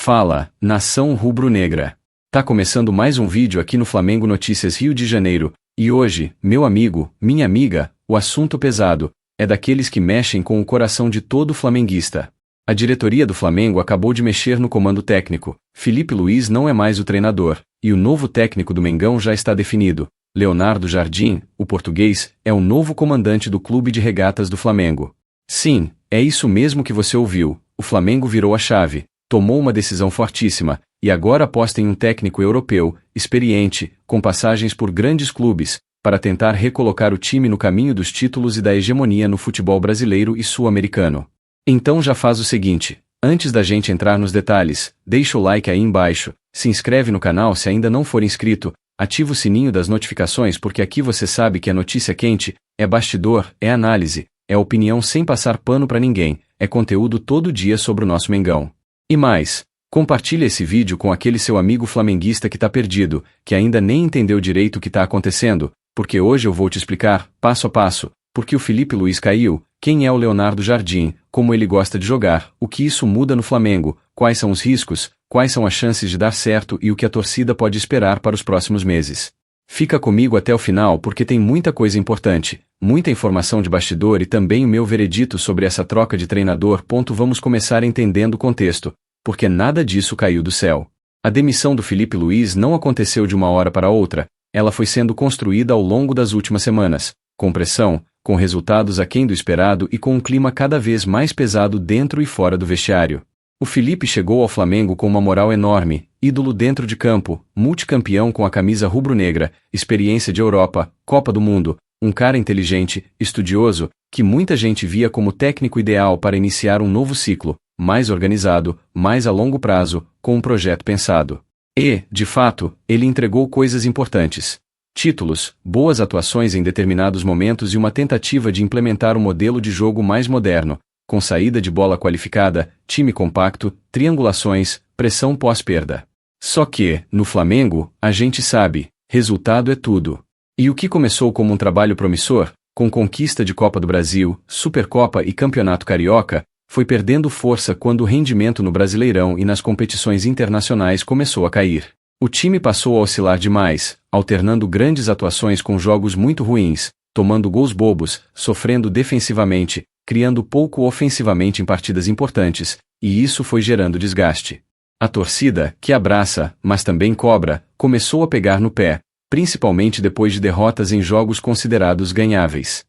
Fala, nação rubro-negra. Tá começando mais um vídeo aqui no Flamengo Notícias Rio de Janeiro, e hoje, meu amigo, minha amiga, o assunto pesado, é daqueles que mexem com o coração de todo flamenguista. A diretoria do Flamengo acabou de mexer no comando técnico, Felipe Luiz não é mais o treinador, e o novo técnico do Mengão já está definido. Leonardo Jardim, o português, é o novo comandante do Clube de Regatas do Flamengo. Sim, é isso mesmo que você ouviu, o Flamengo virou a chave, tomou uma decisão fortíssima, e agora aposta em um técnico europeu, experiente, com passagens por grandes clubes, para tentar recolocar o time no caminho dos títulos e da hegemonia no futebol brasileiro e sul-americano. Então já faz o seguinte, antes da gente entrar nos detalhes, deixa o like aí embaixo, se inscreve no canal se ainda não for inscrito, ativa o sininho das notificações porque aqui você sabe que é notícia quente, é bastidor, é análise, é opinião sem passar pano pra ninguém, é conteúdo todo dia sobre o nosso Mengão. E mais, compartilha esse vídeo com aquele seu amigo flamenguista que tá perdido, que ainda nem entendeu direito o que tá acontecendo, porque hoje eu vou te explicar, passo a passo, por que o Felipe Luiz caiu, quem é o Leonardo Jardim, como ele gosta de jogar, o que isso muda no Flamengo, quais são os riscos, quais são as chances de dar certo e o que a torcida pode esperar para os próximos meses. Fica comigo até o final porque tem muita coisa importante, muita informação de bastidor e também o meu veredito sobre essa troca de treinador. Vamos começar entendendo o contexto, porque nada disso caiu do céu. A demissão do Felipe Luiz não aconteceu de uma hora para outra, ela foi sendo construída ao longo das últimas semanas, com pressão, com resultados aquém do esperado e com um clima cada vez mais pesado dentro e fora do vestiário. O Felipe chegou ao Flamengo com uma moral enorme, ídolo dentro de campo, multicampeão com a camisa rubro-negra, experiência de Europa, Copa do Mundo, um cara inteligente, estudioso, que muita gente via como técnico ideal para iniciar um novo ciclo, mais organizado, mais a longo prazo, com um projeto pensado. E, de fato, ele entregou coisas importantes. Títulos, boas atuações em determinados momentos e uma tentativa de implementar um modelo de jogo mais moderno, com saída de bola qualificada, time compacto, triangulações, pressão pós-perda. Só que, no Flamengo, a gente sabe, resultado é tudo. E o que começou como um trabalho promissor, com conquista de Copa do Brasil, Supercopa e Campeonato Carioca, foi perdendo força quando o rendimento no Brasileirão e nas competições internacionais começou a cair. O time passou a oscilar demais, alternando grandes atuações com jogos muito ruins, tomando gols bobos, sofrendo defensivamente, criando pouco ofensivamente em partidas importantes, e isso foi gerando desgaste. A torcida, que abraça, mas também cobra, começou a pegar no pé, principalmente depois de derrotas em jogos considerados ganháveis.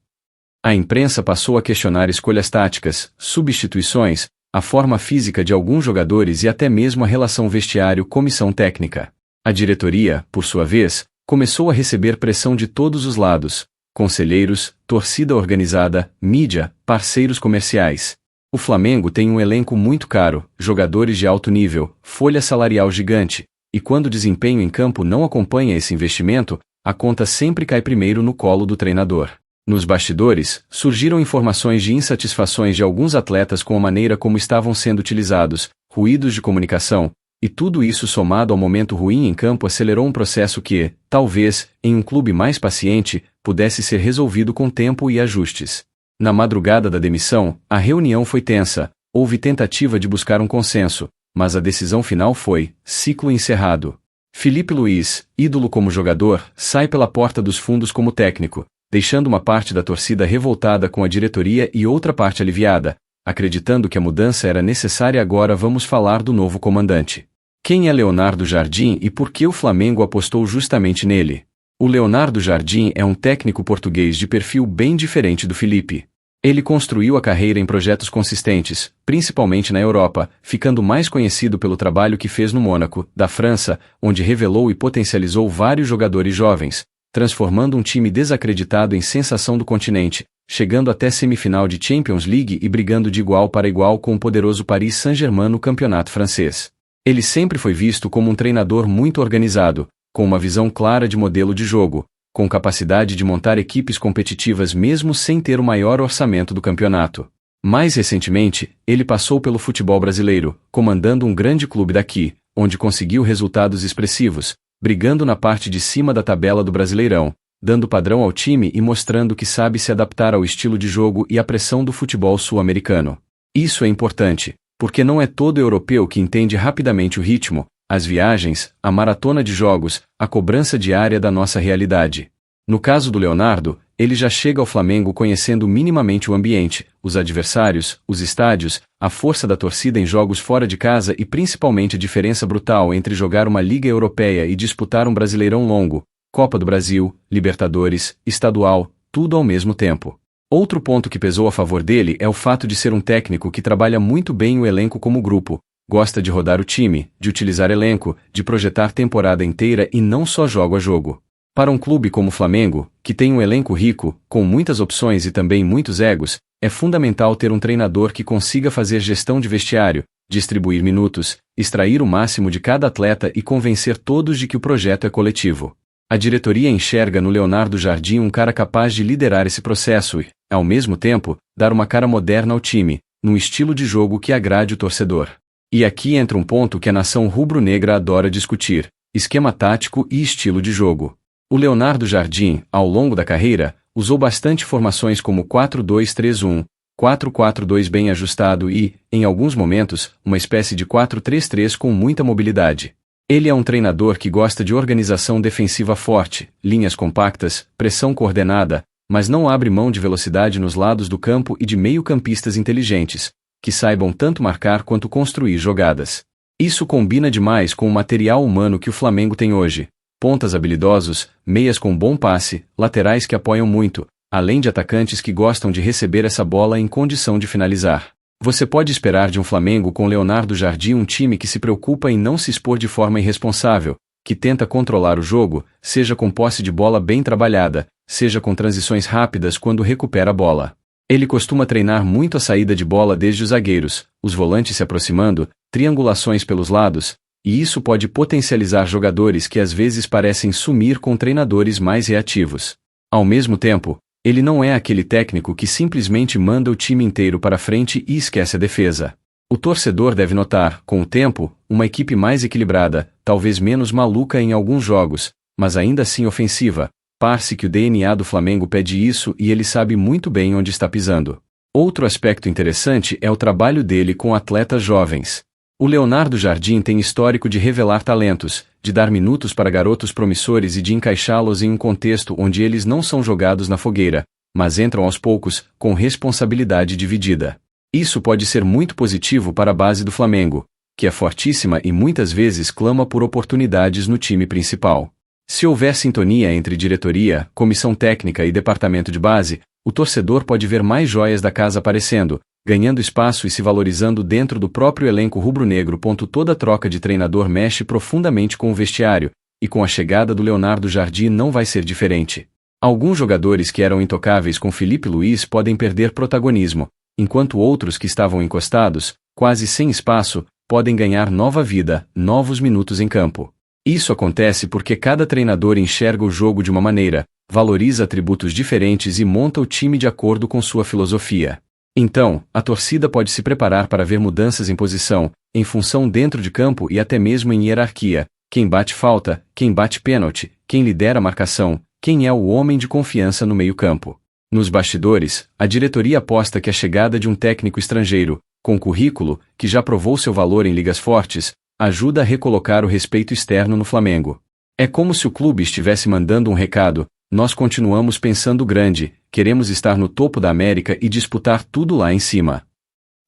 A imprensa passou a questionar escolhas táticas, substituições, a forma física de alguns jogadores e até mesmo a relação vestiário-comissão técnica. A diretoria, por sua vez, começou a receber pressão de todos os lados, conselheiros, torcida organizada, mídia, parceiros comerciais. O Flamengo tem um elenco muito caro, jogadores de alto nível, folha salarial gigante, e quando o desempenho em campo não acompanha esse investimento, a conta sempre cai primeiro no colo do treinador. Nos bastidores, surgiram informações de insatisfações de alguns atletas com a maneira como estavam sendo utilizados, ruídos de comunicação, e tudo isso somado ao momento ruim em campo acelerou um processo que, talvez, em um clube mais paciente, pudesse ser resolvido com tempo e ajustes. Na madrugada da demissão, a reunião foi tensa, houve tentativa de buscar um consenso, mas a decisão final foi, ciclo encerrado. Felipe Luiz, ídolo como jogador, sai pela porta dos fundos como técnico, deixando uma parte da torcida revoltada com a diretoria e outra parte aliviada, acreditando que a mudança era necessária. Agora vamos falar do novo comandante. Quem é Leonardo Jardim e por que o Flamengo apostou justamente nele? O Leonardo Jardim é um técnico português de perfil bem diferente do Felipe. Ele construiu a carreira em projetos consistentes, principalmente na Europa, ficando mais conhecido pelo trabalho que fez no Mônaco, da França, onde revelou e potencializou vários jogadores jovens, transformando um time desacreditado em sensação do continente, chegando até semifinal de Champions League e brigando de igual para igual com o poderoso Paris Saint-Germain no campeonato francês. Ele sempre foi visto como um treinador muito organizado, com uma visão clara de modelo de jogo, com capacidade de montar equipes competitivas mesmo sem ter o maior orçamento do campeonato. Mais recentemente, ele passou pelo futebol brasileiro, comandando um grande clube daqui, onde conseguiu resultados expressivos, brigando na parte de cima da tabela do Brasileirão, dando padrão ao time e mostrando que sabe se adaptar ao estilo de jogo e à pressão do futebol sul-americano. Isso é importante, Porque não é todo europeu que entende rapidamente o ritmo, as viagens, a maratona de jogos, a cobrança diária da nossa realidade. No caso do Leonardo, ele já chega ao Flamengo conhecendo minimamente o ambiente, os adversários, os estádios, a força da torcida em jogos fora de casa e principalmente a diferença brutal entre jogar uma Liga Europeia e disputar um Brasileirão longo, Copa do Brasil, Libertadores, Estadual, tudo ao mesmo tempo. Outro ponto que pesou a favor dele é o fato de ser um técnico que trabalha muito bem o elenco como grupo, gosta de rodar o time, de utilizar elenco, de projetar temporada inteira e não só jogo a jogo. Para um clube como o Flamengo, que tem um elenco rico, com muitas opções e também muitos egos, é fundamental ter um treinador que consiga fazer gestão de vestiário, distribuir minutos, extrair o máximo de cada atleta e convencer todos de que o projeto é coletivo. A diretoria enxerga no Leonardo Jardim um cara capaz de liderar esse processo e, ao mesmo tempo, dar uma cara moderna ao time, num estilo de jogo que agrade o torcedor. E aqui entra um ponto que a nação rubro-negra adora discutir: esquema tático e estilo de jogo. O Leonardo Jardim, ao longo da carreira, usou bastante formações como 4-2-3-1, 4-4-2 bem ajustado e, em alguns momentos, uma espécie de 4-3-3 com muita mobilidade. Ele é um treinador que gosta de organização defensiva forte, linhas compactas, pressão coordenada, mas não abre mão de velocidade nos lados do campo e de meio-campistas inteligentes, que saibam tanto marcar quanto construir jogadas. Isso combina demais com o material humano que o Flamengo tem hoje. Pontas habilidosos, meias com bom passe, laterais que apoiam muito, além de atacantes que gostam de receber essa bola em condição de finalizar. Você pode esperar de um Flamengo com Leonardo Jardim um time que se preocupa em não se expor de forma irresponsável, que tenta controlar o jogo, seja com posse de bola bem trabalhada, seja com transições rápidas quando recupera a bola. Ele costuma treinar muito a saída de bola desde os zagueiros, os volantes se aproximando, triangulações pelos lados, e isso pode potencializar jogadores que às vezes parecem sumir com treinadores mais reativos. Ao mesmo tempo, ele não é aquele técnico que simplesmente manda o time inteiro para frente e esquece a defesa. O torcedor deve notar, com o tempo, uma equipe mais equilibrada, talvez menos maluca em alguns jogos, mas ainda assim ofensiva. Parece que o DNA do Flamengo pede isso e ele sabe muito bem onde está pisando. Outro aspecto interessante é o trabalho dele com atletas jovens. O Leonardo Jardim tem histórico de revelar talentos, de dar minutos para garotos promissores e de encaixá-los em um contexto onde eles não são jogados na fogueira, mas entram aos poucos, com responsabilidade dividida. Isso pode ser muito positivo para a base do Flamengo, que é fortíssima e muitas vezes clama por oportunidades no time principal. Se houver sintonia entre diretoria, comissão técnica e departamento de base, o torcedor pode ver mais joias da casa aparecendo, ganhando espaço e se valorizando dentro do próprio elenco rubro-negro. Toda troca de treinador mexe profundamente com o vestiário, e com a chegada do Leonardo Jardim não vai ser diferente. Alguns jogadores que eram intocáveis com Felipe Luiz podem perder protagonismo, enquanto outros que estavam encostados, quase sem espaço, podem ganhar nova vida, novos minutos em campo. Isso acontece porque cada treinador enxerga o jogo de uma maneira, valoriza atributos diferentes e monta o time de acordo com sua filosofia. Então, a torcida pode se preparar para ver mudanças em posição, em função dentro de campo e até mesmo em hierarquia: quem bate falta, quem bate pênalti, quem lidera a marcação, quem é o homem de confiança no meio-campo. Nos bastidores, a diretoria aposta que a chegada de um técnico estrangeiro, com currículo, que já provou seu valor em ligas fortes, ajuda a recolocar o respeito externo no Flamengo. É como se o clube estivesse mandando um recado: nós continuamos pensando grande, queremos estar no topo da América e disputar tudo lá em cima.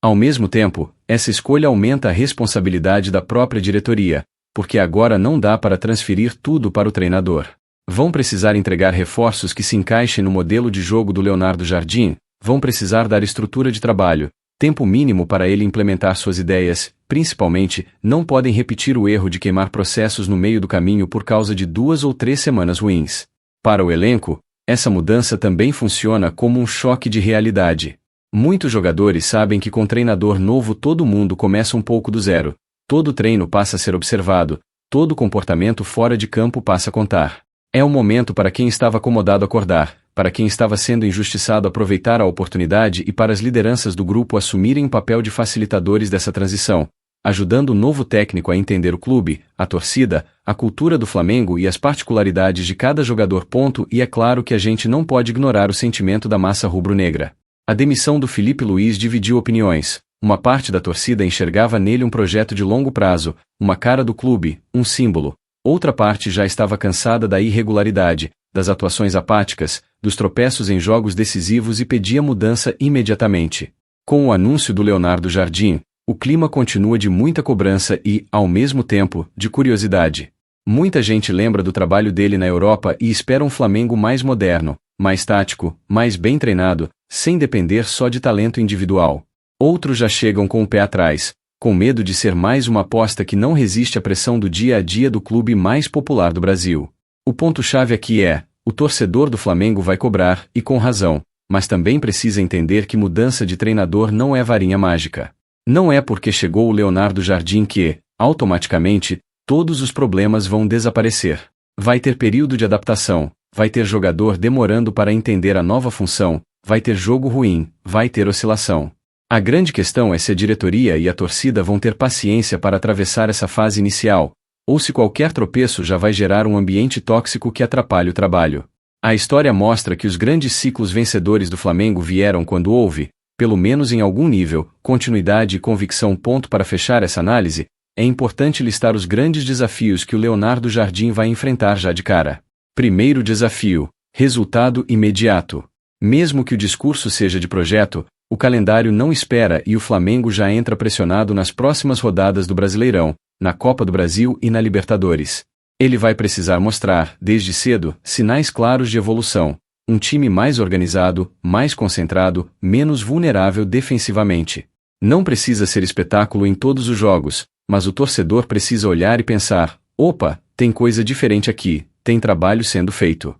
Ao mesmo tempo, essa escolha aumenta a responsabilidade da própria diretoria, porque agora não dá para transferir tudo para o treinador. Vão precisar entregar reforços que se encaixem no modelo de jogo do Leonardo Jardim, vão precisar dar estrutura de trabalho, tempo mínimo para ele implementar suas ideias, principalmente, não podem repetir o erro de queimar processos no meio do caminho por causa de 2 ou 3 semanas ruins. Para o elenco, essa mudança também funciona como um choque de realidade. Muitos jogadores sabem que com treinador novo todo mundo começa um pouco do zero, todo treino passa a ser observado, todo comportamento fora de campo passa a contar. É um momento para quem estava acomodado acordar, para quem estava sendo injustiçado aproveitar a oportunidade e para as lideranças do grupo assumirem o papel de facilitadores dessa transição, ajudando o novo técnico a entender o clube, a torcida, a cultura do Flamengo e as particularidades de cada jogador. E é claro que a gente não pode ignorar o sentimento da massa rubro-negra. A demissão do Felipe Luiz dividiu opiniões. Uma parte da torcida enxergava nele um projeto de longo prazo, uma cara do clube, um símbolo. Outra parte já estava cansada da irregularidade, das atuações apáticas, dos tropeços em jogos decisivos e pedia mudança imediatamente. Com o anúncio do Leonardo Jardim, o clima continua de muita cobrança e, ao mesmo tempo, de curiosidade. Muita gente lembra do trabalho dele na Europa e espera um Flamengo mais moderno, mais tático, mais bem treinado, sem depender só de talento individual. Outros já chegam com o pé atrás, com medo de ser mais uma aposta que não resiste à pressão do dia a dia do clube mais popular do Brasil. O ponto-chave aqui é: o torcedor do Flamengo vai cobrar, e com razão, mas também precisa entender que mudança de treinador não é varinha mágica. Não é porque chegou o Leonardo Jardim que, automaticamente, todos os problemas vão desaparecer. Vai ter período de adaptação, vai ter jogador demorando para entender a nova função, vai ter jogo ruim, vai ter oscilação. A grande questão é se a diretoria e a torcida vão ter paciência para atravessar essa fase inicial, ou se qualquer tropeço já vai gerar um ambiente tóxico que atrapalhe o trabalho. A história mostra que os grandes ciclos vencedores do Flamengo vieram quando houve, pelo menos em algum nível, continuidade e convicção. Para fechar essa análise, é importante listar os grandes desafios que o Leonardo Jardim vai enfrentar já de cara. Primeiro desafio: resultado imediato. Mesmo que o discurso seja de projeto, o calendário não espera e o Flamengo já entra pressionado nas próximas rodadas do Brasileirão, na Copa do Brasil e na Libertadores. Ele vai precisar mostrar, desde cedo, sinais claros de evolução, um time mais organizado, mais concentrado, menos vulnerável defensivamente. Não precisa ser espetáculo em todos os jogos, mas o torcedor precisa olhar e pensar: opa, tem coisa diferente aqui, tem trabalho sendo feito.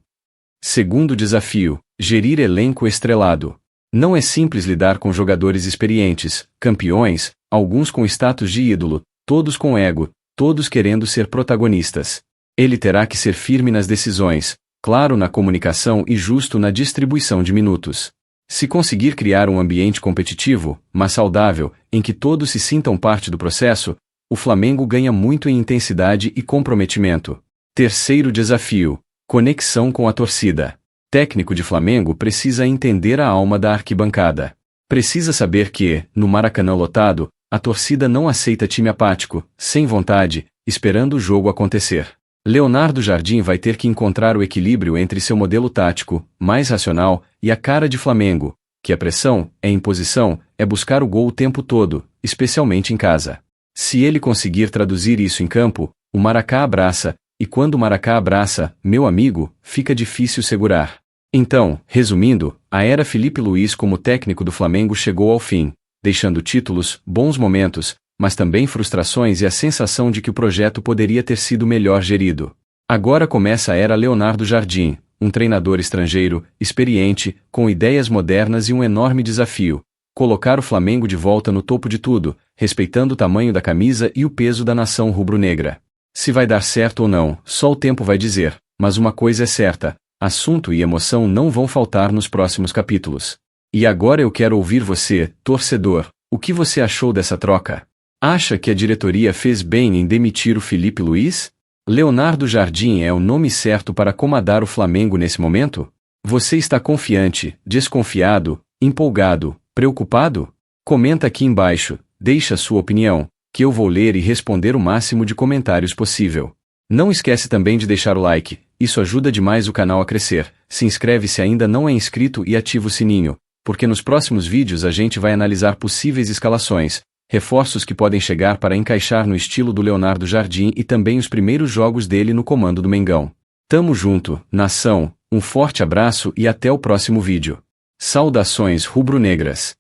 Segundo desafio: gerir elenco estrelado. Não é simples lidar com jogadores experientes, campeões, alguns com status de ídolo, todos com ego, todos querendo ser protagonistas. Ele terá que ser firme nas decisões, claro na comunicação e justo na distribuição de minutos. Se conseguir criar um ambiente competitivo, mas saudável, em que todos se sintam parte do processo, o Flamengo ganha muito em intensidade e comprometimento. Terceiro desafio: conexão com a torcida. Técnico de Flamengo precisa entender a alma da arquibancada. Precisa saber que, no Maracanã lotado, a torcida não aceita time apático, sem vontade, esperando o jogo acontecer. Leonardo Jardim vai ter que encontrar o equilíbrio entre seu modelo tático, mais racional, e a cara de Flamengo, que é pressão, é imposição, é buscar o gol o tempo todo, especialmente em casa. Se ele conseguir traduzir isso em campo, o Maracá abraça, e quando o Maracá abraça, meu amigo, fica difícil segurar. Então, resumindo, a era Felipe Luiz como técnico do Flamengo chegou ao fim, deixando títulos, bons momentos, mas também frustrações e a sensação de que o projeto poderia ter sido melhor gerido. Agora começa a era Leonardo Jardim, um treinador estrangeiro, experiente, com ideias modernas e um enorme desafio: colocar o Flamengo de volta no topo de tudo, respeitando o tamanho da camisa e o peso da nação rubro-negra. Se vai dar certo ou não, só o tempo vai dizer, mas uma coisa é certa: assunto e emoção não vão faltar nos próximos capítulos. E agora eu quero ouvir você, torcedor, o que você achou dessa troca? Acha que a diretoria fez bem em demitir o Felipe Luiz? Leonardo Jardim é o nome certo para comandar o Flamengo nesse momento? Você está confiante, desconfiado, empolgado, preocupado? Comenta aqui embaixo, deixa sua opinião, que eu vou ler e responder o máximo de comentários possível. Não esquece também de deixar o like, isso ajuda demais o canal a crescer. Se inscreve se ainda não é inscrito e ativa o sininho, porque nos próximos vídeos a gente vai analisar possíveis escalações, reforços que podem chegar para encaixar no estilo do Leonardo Jardim e também os primeiros jogos dele no comando do Mengão. Tamo junto, nação, um forte abraço e até o próximo vídeo. Saudações rubro-negras.